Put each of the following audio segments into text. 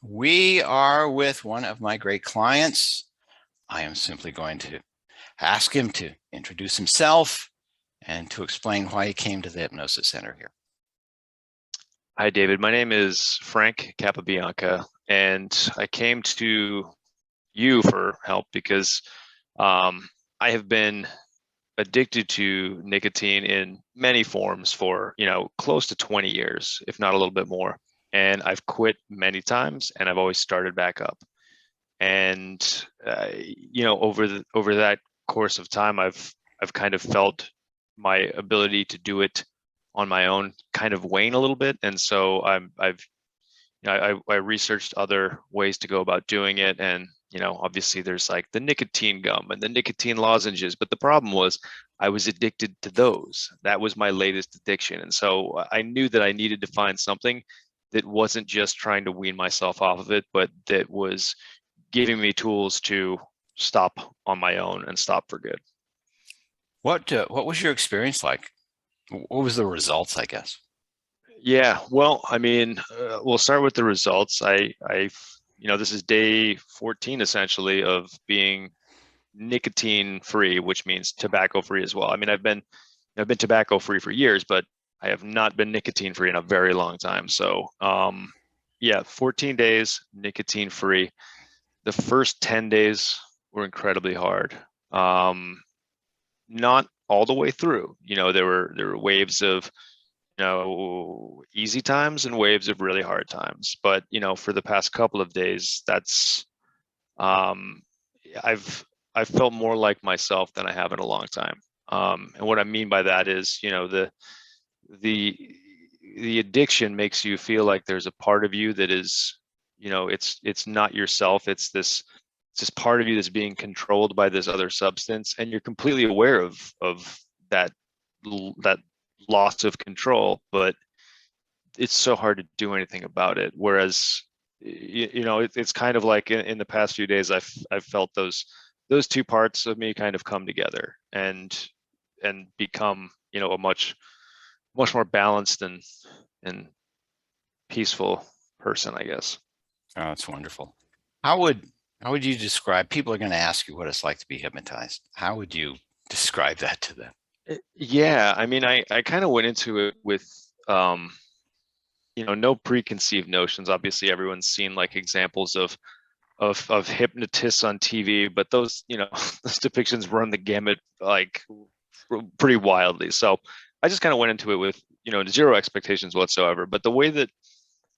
We are with one of my great clients. I am simply going to ask him to introduce himself and to explain why he came to the Hypnosis Center here. Hi, David. My name is Frank Capabianca, and I came to you for help because I have been addicted to nicotine in many forms for, close to 20 years, if not a little bit more. And I've quit many times, and I've always started back up. And over that course of time, I've kind of felt my ability to do it on my own kind of wane a little bit, and so I researched other ways to go about doing it, and obviously there's like the nicotine gum and the nicotine lozenges, but the problem was I was addicted to those. That was my latest addiction, and so I knew that I needed to find something that wasn't just trying to wean myself off of it, but that was giving me tools to stop on my own and stop for good. What was your experience like? What was the results, I guess? Yeah, well, I mean, we'll start with the results. This is day 14 essentially of being nicotine free, which means tobacco free as well. I mean, I've been tobacco free for years, but I have not been nicotine free in a very long time. So, yeah, 14 days nicotine free. The first 10 days were incredibly hard. Not all the way through. There were waves of easy times and waves of really hard times. But for the past couple of days, that's um, I've felt more like myself than I have in a long time. And what I mean by that is, the the addiction makes you feel like there's a part of you that is, it's not yourself. It's this part of you that's being controlled by this other substance, and you're completely aware of that that loss of control, but it's so hard to do anything about it. Whereas, it's kind of like in the past few days, I've felt those two parts of me kind of come together and become, a much more balanced and peaceful person, I guess. Oh, that's wonderful. How would how would you describe? People are going to ask you what it's like to be hypnotized. How would you describe that to them? Yeah, I mean, I kind of went into it with um, no preconceived notions. Obviously, everyone's seen like examples of hypnotists on TV, but those, those depictions run the gamut like pretty wildly. So I just kind of went into it with, zero expectations whatsoever. But the way that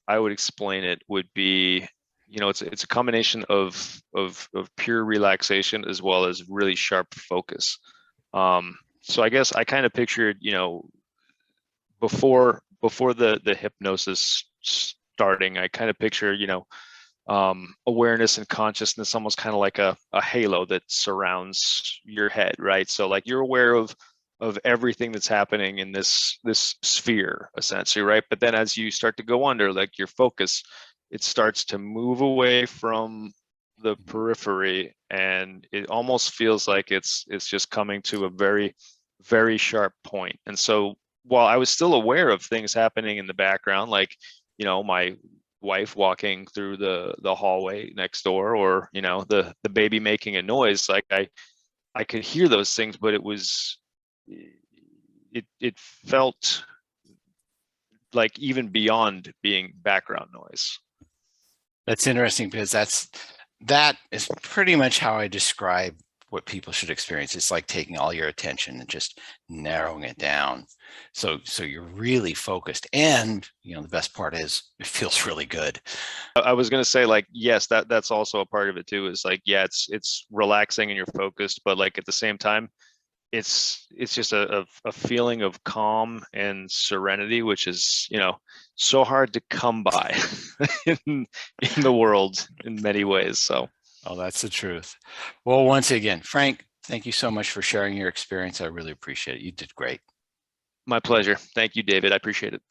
I would explain it would be, it's a combination of pure relaxation as well as really sharp focus. So I guess I kind of pictured, before the hypnosis starting, I kind of picture, awareness and consciousness almost kind of like a halo that surrounds your head, right? So like you're aware of everything that's happening in this sphere essentially, right? But then as you start to go under, like your focus, it starts to move away from the periphery, and it almost feels like it's just coming to a very, very sharp point. And so while I was still aware of things happening in the background, like, my wife walking through the hallway next door, or the baby making a noise, like I could hear those things, but it felt like even beyond being background noise. That's interesting because that is pretty much how I describe what people should experience. It's like taking all your attention and just narrowing it down. So you're really focused. And the best part is it feels really good. I was gonna say, like, yes, that's also a part of it too, is like, yeah, it's relaxing and you're focused, but like at the same time, it's just a feeling of calm and serenity, which is, so hard to come by in the world in many ways. So Oh, that's the truth. Well, once again, Frank, thank you so much for sharing your experience. I really appreciate it. You did great. my pleasure. Thank you, David. I appreciate it.